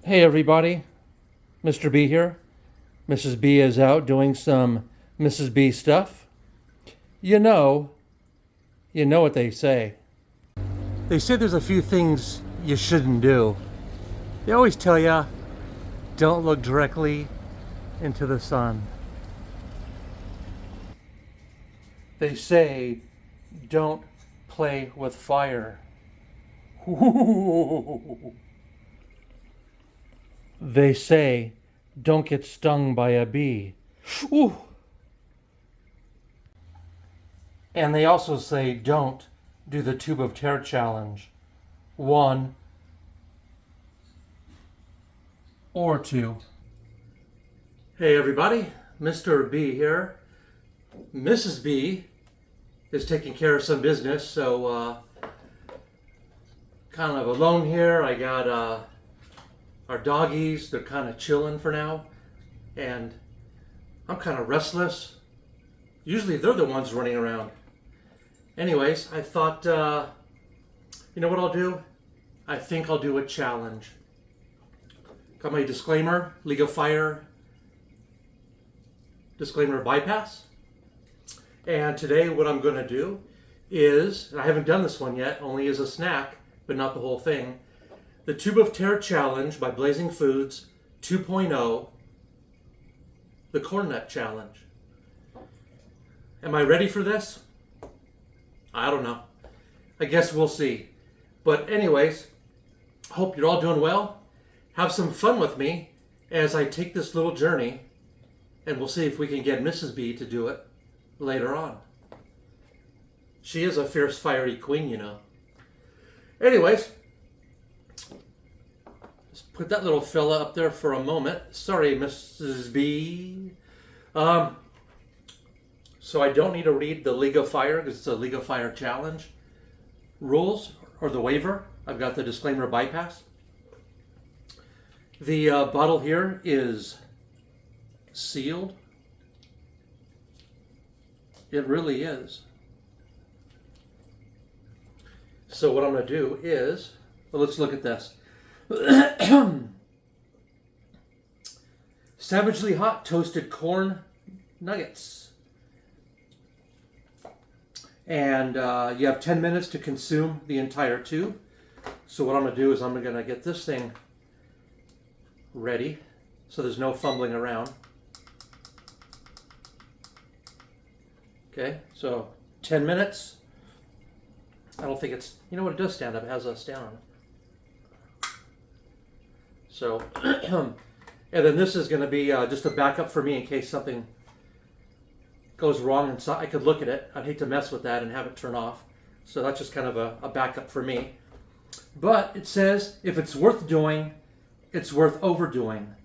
Hey everybody, Mr. B here. Mrs. B is out doing some Mrs. B stuff. You know, you know what they say. They say there's a few things you shouldn't do. They always tell you, don't look directly into the sun. They say, don't play with fire. They say, don't get stung by a bee. Ooh. And they also say, don't do the tube of terror challenge. 1 or 2. Hey everybody, Mr. B here. Mrs. B is taking care of some business, so kind of alone here. I got our doggies, they're kind of chilling for now, and I'm kind of restless. Usually they're the ones running around. Anyways, I thought, you know what I'll do? I think I'll do a challenge. Got my disclaimer, League of Fire disclaimer bypass. And today what I'm going to do is, and I haven't done this one yet, only as a snack, but not the whole thing, the Tube of Terror Challenge by Blazing Foods 2.0, the Corn Nut Challenge. Am I ready for this? I don't know. I guess we'll see. But anyways, hope you're all doing well. Have some fun with me as I take this little journey, and we'll see if we can get Mrs. B to do it later on. She is a fierce, fiery queen, you know. Anyways, just put that little fella up there for a moment. Sorry, Mrs. B. So I don't need to read the League of Fire because it's a League of Fire challenge rules or the waiver. I've got the disclaimer bypass. The bottle here is sealed. It really is. So what I'm going to do is, well, let's look at this. Savagely hot toasted corn nuggets. And you have 10 minutes to consume the entire tube. So what I'm going to do is I'm going to get this thing ready so there's no fumbling around. Okay, so 10 minutes. I don't think it's, you know what, it does stand up. It has a stand on it. So, and then this is going to be just a backup for me in case something goes wrong inside. I could look at it. I'd hate to mess with that and have it turn off. So that's just kind of a backup for me. But it says, if it's worth doing, it's worth overdoing.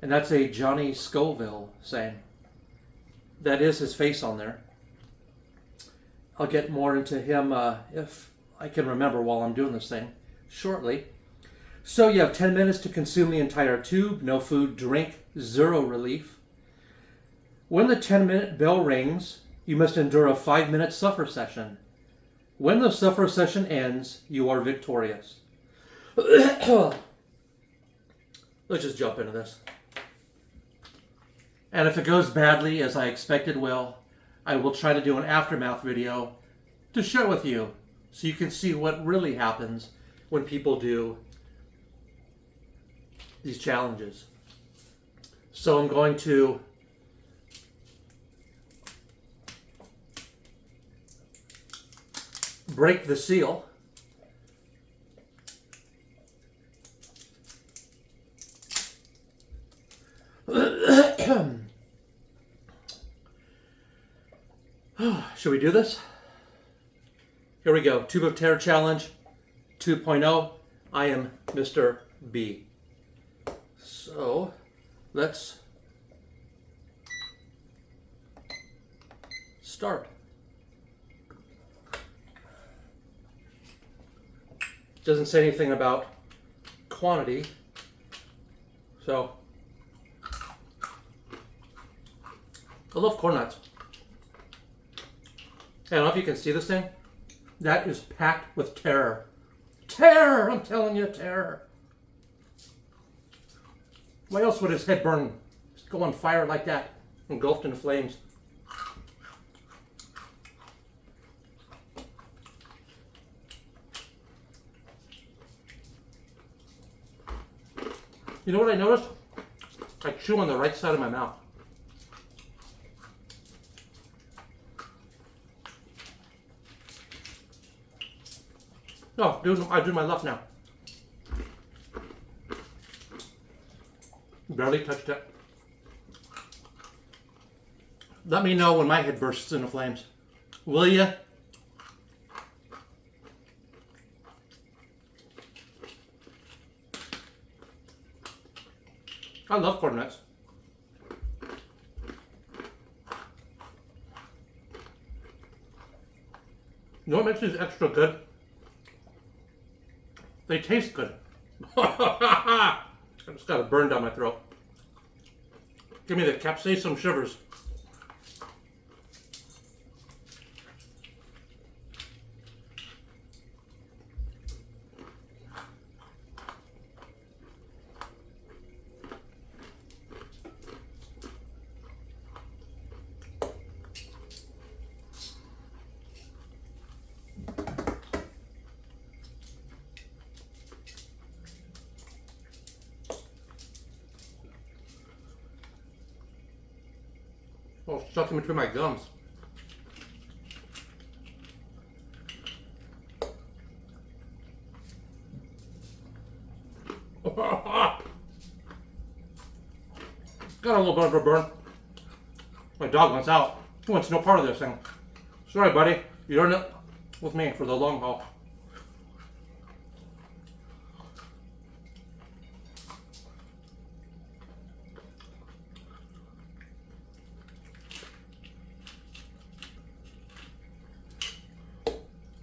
And that's a Johnny Scoville saying. That is his face on there. I'll get more into him if I can remember while I'm doing this thing shortly. So you have 10 minutes to consume the entire tube. No food, drink, zero relief. When the 10-minute bell rings, you must endure a 5-minute suffer session. When the suffer session ends, you are victorious. Let's just jump into this. And if it goes badly, as I expect it will, I will try to do an aftermath video to share with you so you can see what really happens when people do these challenges. So I'm going to break the seal. Should we do this? Here we go. Tube of Terror Challenge 2.0. I am Mr. B. So let's start. Doesn't say anything about quantity. So I love corn nuts. I don't know if you can see this thing. That is packed with terror. Terror! I'm telling you, terror. Why else would his head burn, go on fire like that, engulfed in flames? You know what I noticed? I chew on the right side of my mouth. No, I do my left now. Barely touched it. Let me know when my head bursts into flames. Will ya? I love corn nuts. You know what makes these extra good? They taste good. I just got a burn down my throat. Give me the capsaicin shivers. Oh, stuck in between my gums. Got a little bit of a burn. My dog wants out. He wants no part of this thing. Sorry, buddy. You're in it with me for the long haul.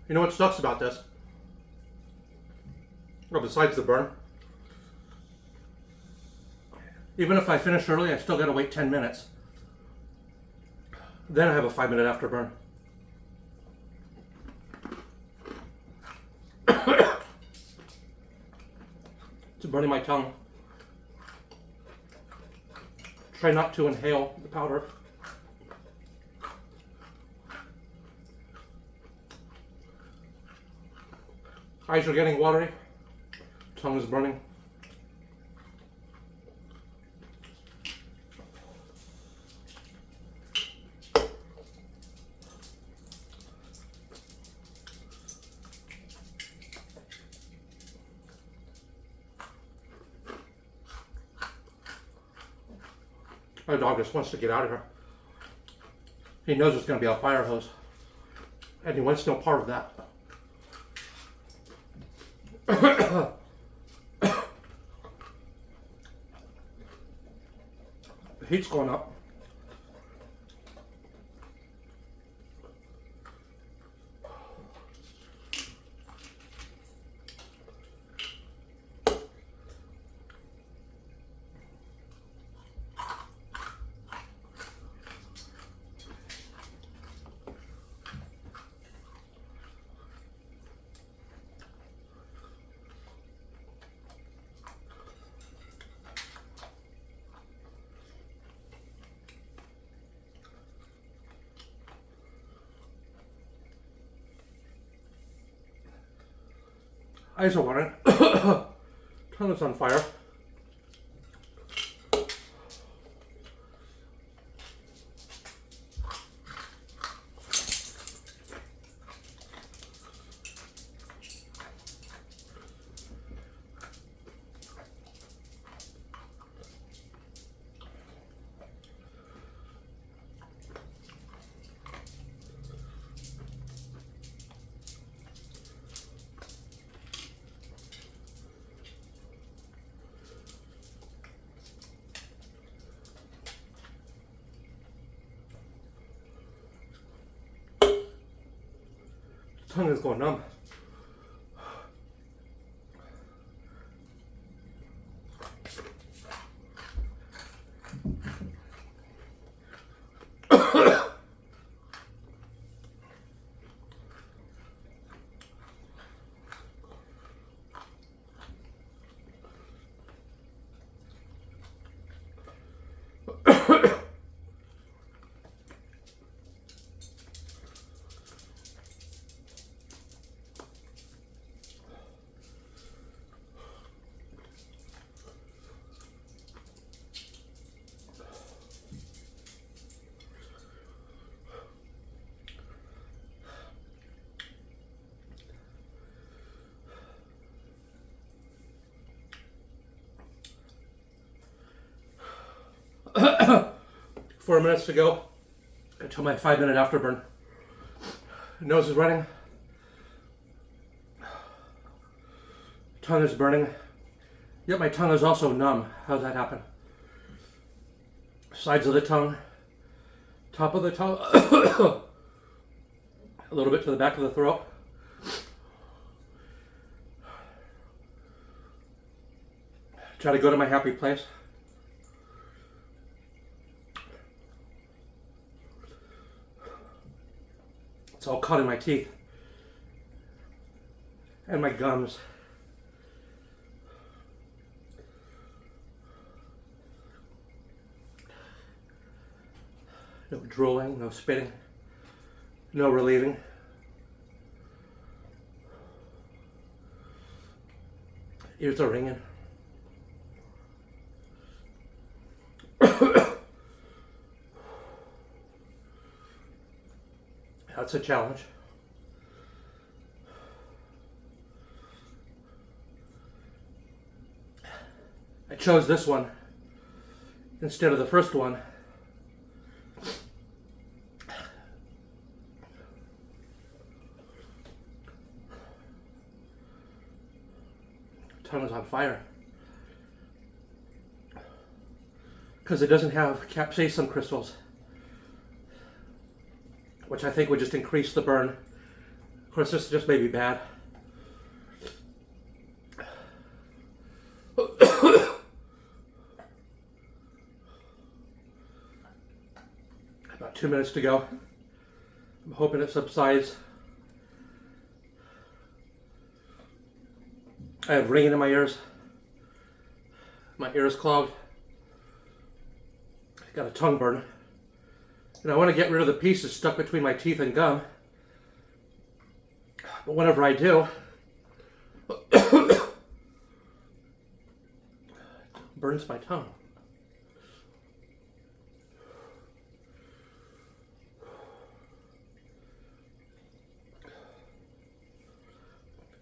You know what sucks about this? Well, besides the burn, even if I finish early, I still gotta wait 10 minutes. Then I have a 5-minute afterburn. It's burning my tongue. Try not to inhale the powder. Eyes are getting watery. Tongue is burning. My dog just wants to get out of here. He knows it's going to be a fire hose. And he wants no part of that. The heat's going up. Eyes are watering. Tongue is on fire. Tongue is going numb. 4 minutes to go until my 5-minute afterburn. Nose is running. Tongue is burning. Yet my tongue is also numb. How's that happen? Sides of the tongue. Top of the tongue. A little bit to the back of the throat. Try to go to my happy place. It's all caught in my teeth and my gums. No drooling, no spitting, no relieving. Ears are ringing. That's a challenge. I chose this one instead of the first one. Tongue is on fire because it doesn't have capsaicin crystals, which I think would just increase the burn. Of course, this just may be bad. About 2 minutes to go. I'm hoping it subsides. I have ringing in my ears. My ear is clogged. I got a tongue burn. And I want to get rid of the pieces stuck between my teeth and gum. But whenever I do, it burns my tongue.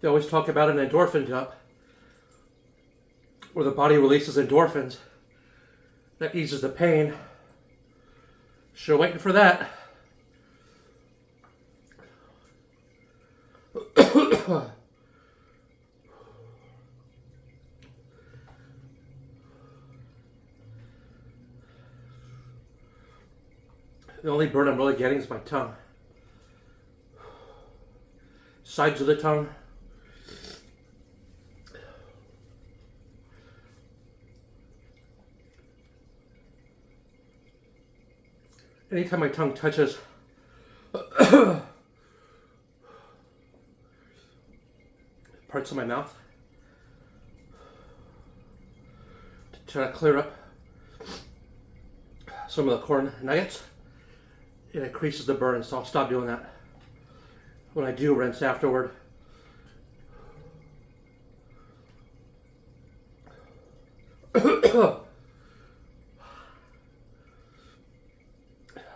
They always talk about an endorphin dump, where the body releases endorphins. That eases the pain. Sure waiting for that. The only burn I'm really getting is my tongue. Sides of the tongue. Anytime my tongue touches parts of my mouth, to try to clear up some of the corn nuggets, it increases the burn, so I'll stop doing that. When I do, rinse afterward.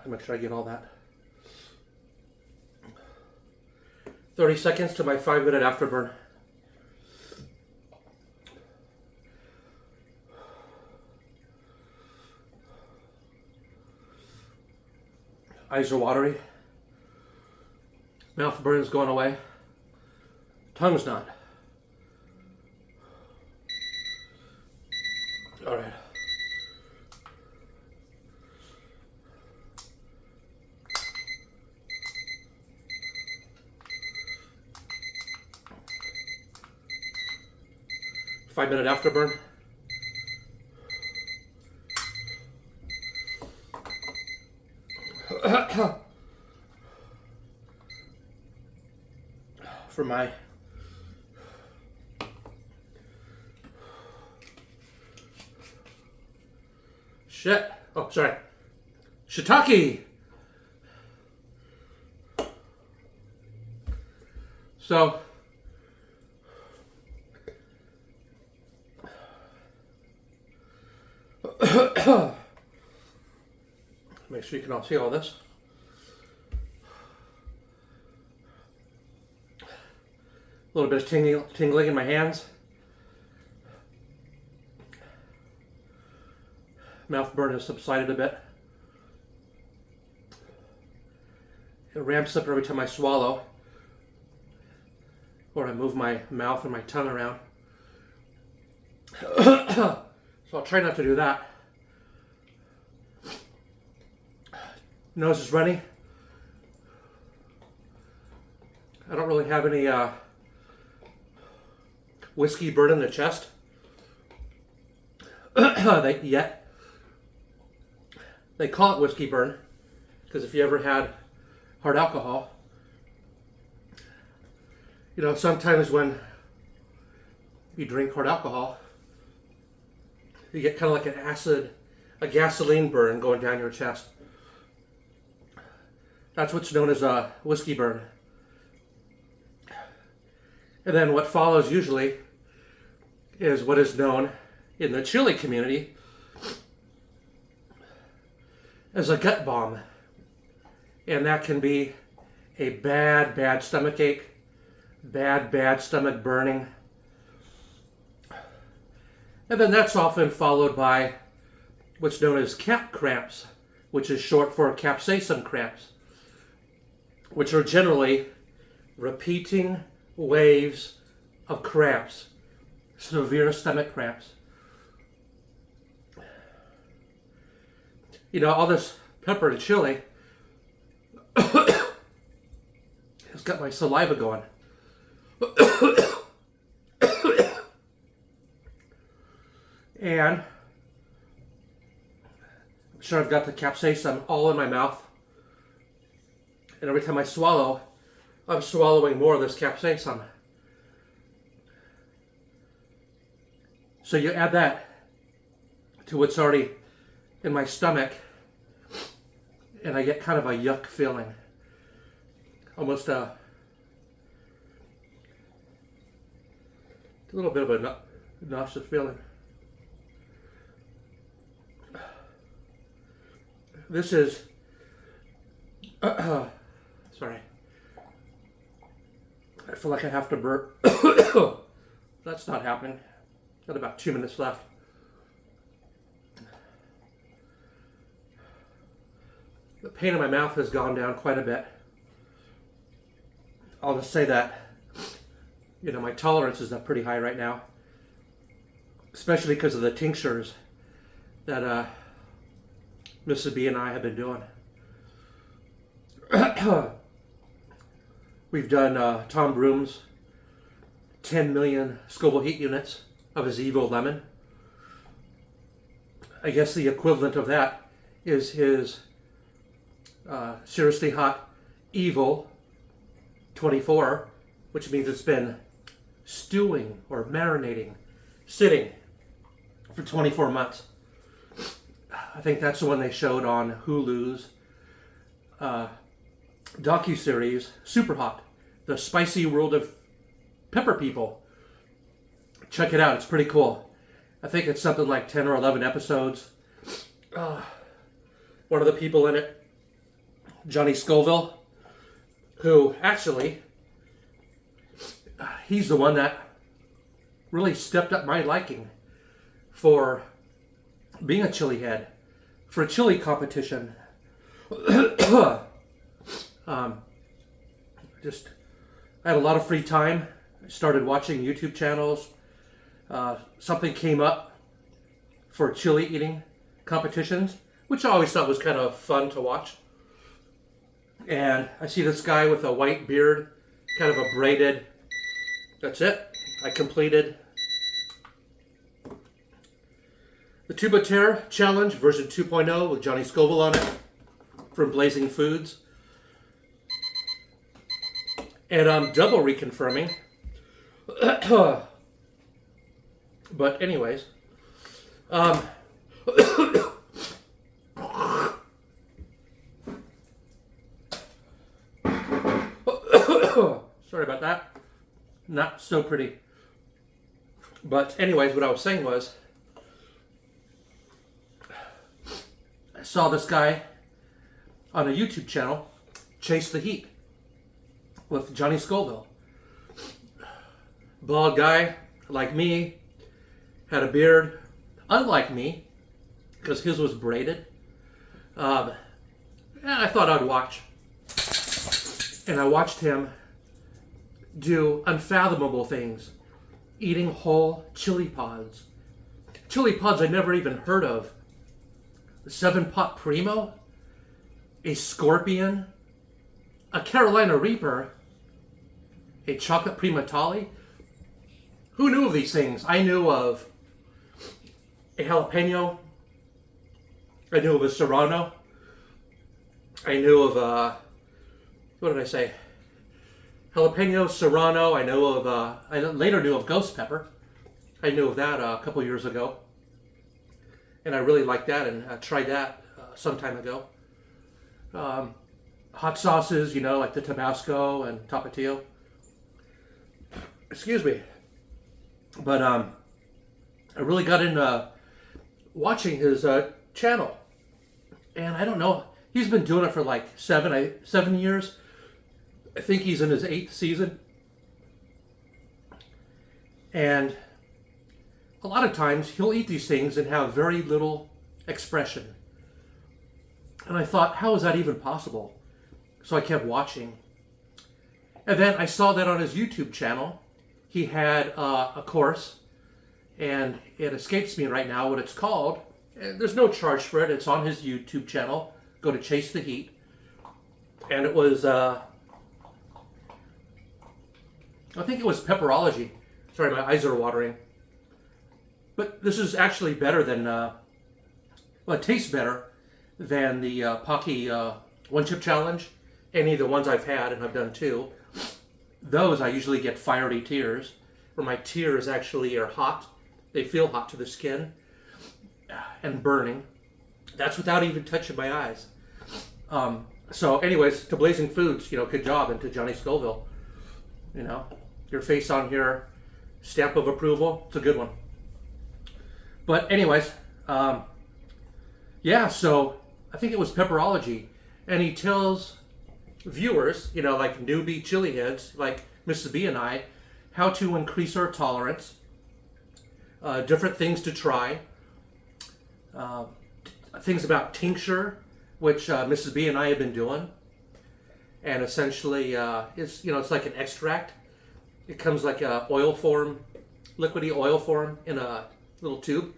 Make sure I get all that. 30 seconds to my 5-minute afterburn. Eyes are watery. Mouth burn is going away. Tongue's not. All right. Five-minute afterburn. For my shit. Oh, sorry. Shiitake. So make sure you can all see all this. A little bit of tingling in my hands. mouth burn has subsided a bit. It ramps up every time I swallow or I move my mouth or my tongue around. So I'll try not to do that. Nose is runny. I don't really have any whiskey burn in the chest yet. They call it whiskey burn because if you ever had hard alcohol, you know, sometimes when you drink hard alcohol, you get kind of like a gasoline burn going down your chest. That's what's known as a whiskey burn. And then what follows usually is what is known in the chili community as a gut bomb. And that can be a bad stomach ache, bad stomach burning. And then that's often followed by what's known as cap cramps, which is short for capsaicin cramps, which are generally repeating waves of cramps, severe stomach cramps. You know, all this pepper and chili has got my saliva going. And I'm sure I've got the capsaicin all in my mouth. And every time I swallow, I'm swallowing more of this capsaicin. So you add that to what's already in my stomach, and I get kind of a yuck feeling. Almost a little bit of a nauseous feeling. This is, sorry. I feel like I have to burp. That's not happening. Got about 2 minutes left. The pain in my mouth has gone down quite a bit. I'll just say that, you know, my tolerance is up pretty high right now, especially because of the tinctures that Mrs. B and I have been doing. We've done Tom Broom's 10 million Scoville heat units of his Evo Lemon. I guess the equivalent of that is his Seriously Hot Evo 24, which means it's been stewing or marinating, sitting for 24 months. I think that's the one they showed on Hulu's docu-series, Super Hot, the spicy world of pepper people. Check it out, it's pretty cool. I think it's something like 10 or 11 episodes. One of the people in it, Johnny Scoville, who actually, he's the one that really stepped up my liking for being a chili head, for a chili competition. I had a lot of free time. I started watching YouTube channels. Something came up for chili eating competitions, which I always thought was kind of fun to watch. And I see this guy with a white beard, kind of a braided. That's it. I completed the Tuba Terror Challenge version 2.0 with Johnny Scoville on it from Blazing Foods. And I'm double reconfirming. But anyways, sorry about that. Not so pretty. But anyways, what I was saying was, I saw this guy on a YouTube channel, Chase the Heat, with Johnny Scoville. Bald guy, like me, had a beard, unlike me, because his was braided. And I thought I'd watch. And I watched him do unfathomable things, eating whole chili pods. Chili pods I never even heard of. 7-pot primo, a scorpion, a Carolina Reaper, a chocolate primatale. Who knew of these things? I knew of a jalapeno. I knew of a serrano. I knew of what did I say? Jalapeno, serrano. I know of. I later knew of ghost pepper. I knew of that a couple years ago, and I really liked that and tried that some time ago. Hot sauces, you know, like the Tabasco and Tapatio. Excuse me, but I really got into watching his channel, and I don't know. He's been doing it for like 7 years. I think he's in his 8th season. And a lot of times he'll eat these things and have very little expression. And I thought, how is that even possible? So I kept watching. And then I saw that on his YouTube channel, he had a course, and it escapes me right now what it's called. And there's no charge for it. It's on his YouTube channel. Go to Chase the Heat. And it was... I think it was pepperology. Sorry, my eyes are watering. But this is actually better than, well, it tastes better than the Pocky One Chip Challenge. Any of the ones I've had, and I've done 2. Those I usually get fiery tears, where my tears actually are hot. They feel hot to the skin and burning. That's without even touching my eyes. So anyways, to Blazing Foods, you know, good job, and to Johnny Scoville, you know. Your face on here, stamp of approval. It's a good one. But anyways, yeah, so I think it was pepperology. And he tells viewers, you know, like newbie chili heads, like Mrs. B and I, how to increase our tolerance, different things to try, things about tincture, which Mrs. B and I have been doing. And essentially, it's, you know, it's like an extract. It comes like a oil form, liquidy oil form in a little tube.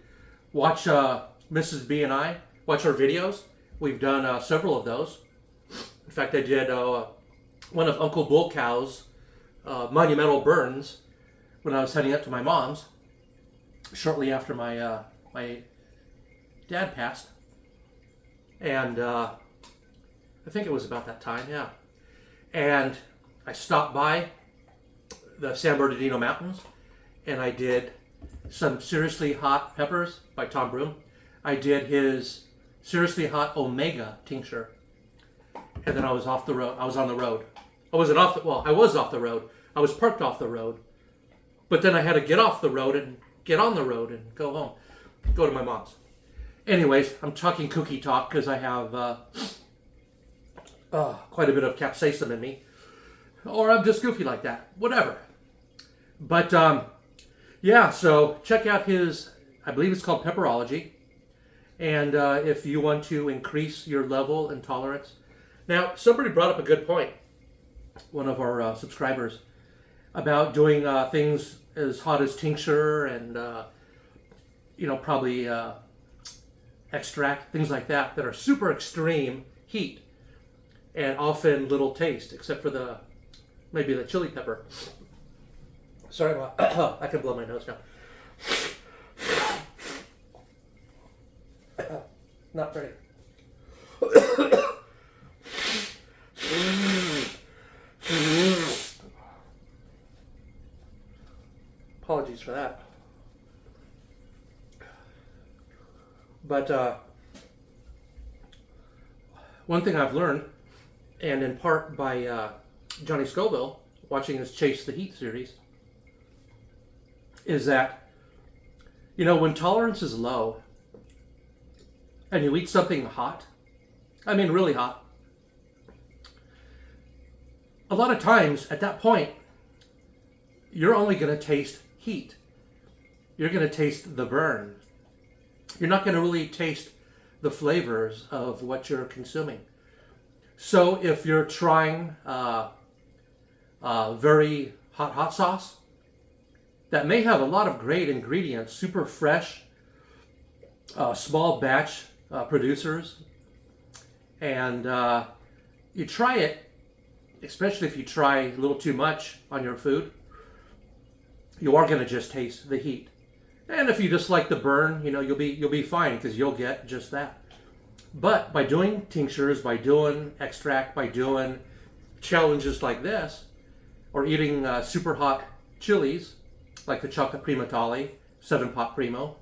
Watch Mrs. B and I, watch our videos. We've done several of those. In fact, I did one of Uncle Bull Cow's monumental burns when I was heading up to my mom's shortly after my my dad passed. And I think it was about that time, yeah. And I stopped by the San Bernardino Mountains, and I did some Seriously Hot Peppers by Tom Broom. I did his Seriously Hot Omega tincture, and then I was off the road. I was on the road. I wasn't off the, well, I was off the road. I was parked off the road, but then I had to get off the road and get on the road and go home, go to my mom's. Anyways, I'm talking cookie talk because I have quite a bit of capsaicin in me, or I'm just goofy like that. Whatever. But yeah, so check out his, I believe it's called Pepperology. And if you want to increase your level and tolerance. Now, somebody brought up a good point, one of our subscribers, about doing things as hot as tincture and, you know, probably extract, things like that, that are super extreme heat and often little taste, except for the, maybe the chili pepper. Sorry about, I can blow my nose now. Not pretty. Apologies for that. But one thing I've learned, and in part by Johnny Scoville, watching his Chase the Heat series, is that, you know, when tolerance is low and you eat something hot, I mean really hot, a lot of times at that point, you're only going to taste heat. You're going to taste the burn. You're not going to really taste the flavors of what you're consuming. So if you're trying very hot sauce that may have a lot of great ingredients, super fresh, small batch producers, and you try it, especially if you try a little too much on your food, you are going to just taste the heat. And if you just like the burn, you'll be fine, because you'll get just that. But by doing tinctures, by doing extract, by doing challenges like this, or eating super hot chilies, like the Chocolate Primo Tali, 7-Pot Primo.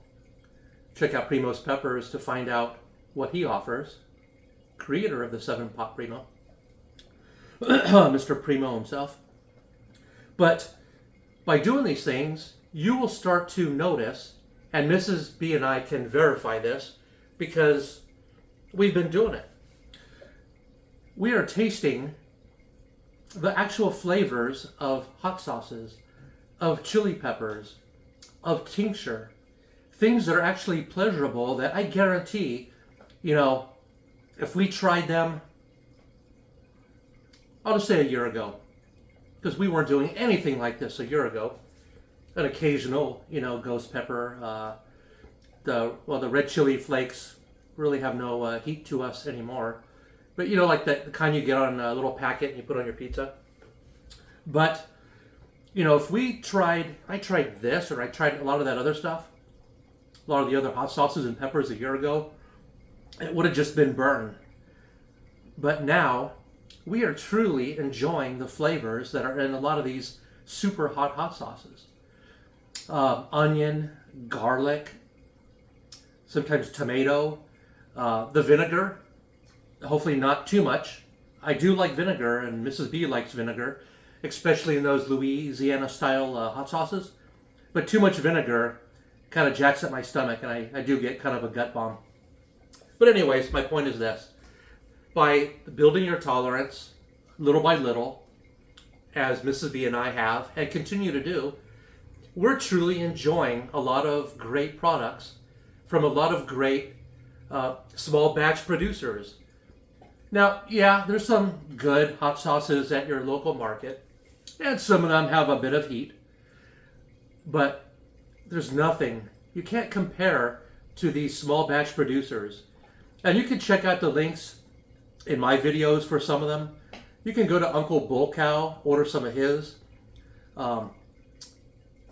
Check out Primo's Peppers to find out what he offers. Creator of the 7-Pot Primo. Mr. Primo himself. But by doing these things, you will start to notice, and Mrs. B and I can verify this because we've been doing it. We are tasting the actual flavors of hot sauces, of chili peppers, of tincture, things that are actually pleasurable that I guarantee, if we tried them, I'll just say a year ago, because we weren't doing anything like this a year ago. An occasional, ghost pepper, the red chili flakes really have no heat to us anymore. But like the kind you get on a little packet and you put on your pizza. But, if I tried this, or I tried a lot of that other stuff, a lot of the other hot sauces and peppers a year ago, it would have just been burned. But now, we are truly enjoying the flavors that are in a lot of these super hot sauces. Onion, garlic, sometimes tomato, the vinegar, hopefully not too much. I do like vinegar, and Mrs. B likes vinegar, especially in those Louisiana-style hot sauces. But too much vinegar kind of jacks up my stomach, and I do get kind of a gut bomb. But anyways, my point is this. By building your tolerance, little by little, as Mrs. B and I have, and continue to do, we're truly enjoying a lot of great products from a lot of great small batch producers. Now, yeah, there's some good hot sauces at your local market, and some of them have a bit of heat, but there's nothing. You can't compare to these small batch producers. And you can check out the links in my videos for some of them. You can go to Uncle Bull Cow, order some of his.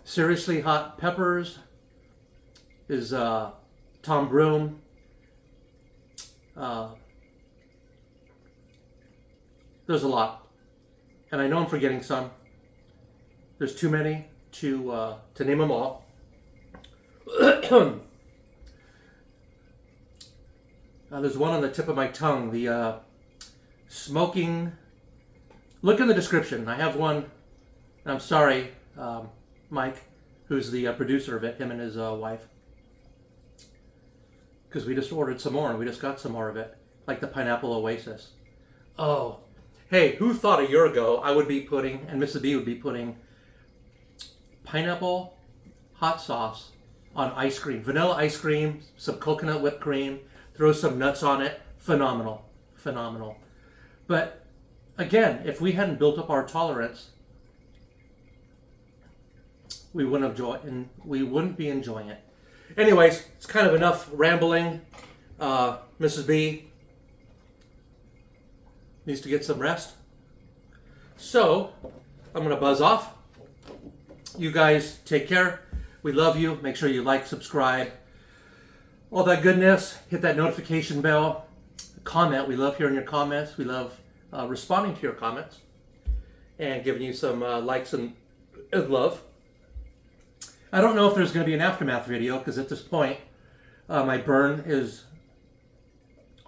Seriously Hot Peppers is Tom Broom. There's a lot, and I know I'm forgetting some. There's too many to name them all. There's one on the tip of my tongue. The smoking. Look in the description. I have one. I'm sorry, Mike, who's the producer of it. Him and his wife. Because we just ordered some more, and we just got some more of it, like the Pineapple Oasis. Oh. Hey, who thought a year ago I would be putting, and Mrs. B would be putting, pineapple hot sauce on ice cream. Vanilla ice cream, some coconut whipped cream, throw some nuts on it. Phenomenal. Phenomenal. But, again, if we hadn't built up our tolerance, we wouldn't be enjoying it. Anyways, it's kind of enough rambling. Mrs. B needs to get some rest. So, I'm going to buzz off. You guys take care. We love you. Make sure you like, subscribe, all that goodness. Hit that notification bell. Comment. We love hearing your comments. We love responding to your comments and giving you some likes and love. I don't know if there's going to be an aftermath video, because at this point, my burn is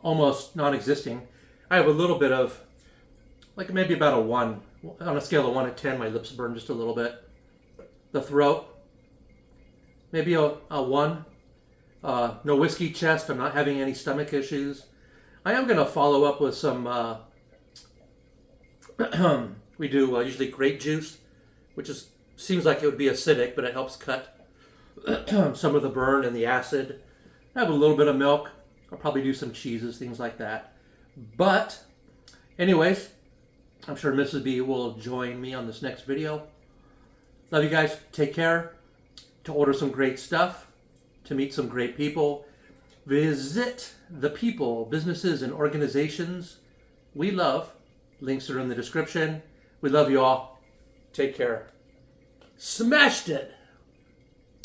almost non-existing. I have a little bit of, like maybe about a 1. On a scale of 1 to 10, my lips burn just a little bit. The throat, maybe a 1. No whiskey chest. I'm not having any stomach issues. I am going to follow up with some, we do usually grape juice, which seems like it would be acidic, but it helps cut some of the burn and the acid. I have a little bit of milk, I'll probably do some cheeses, things like that. But anyways, I'm sure Mrs. B will join me on this next video. Love you guys. Take care. To order some great stuff, to meet some great people, visit the people, businesses, and organizations we love. Links are in the description. We love you all. Take care. Smashed it!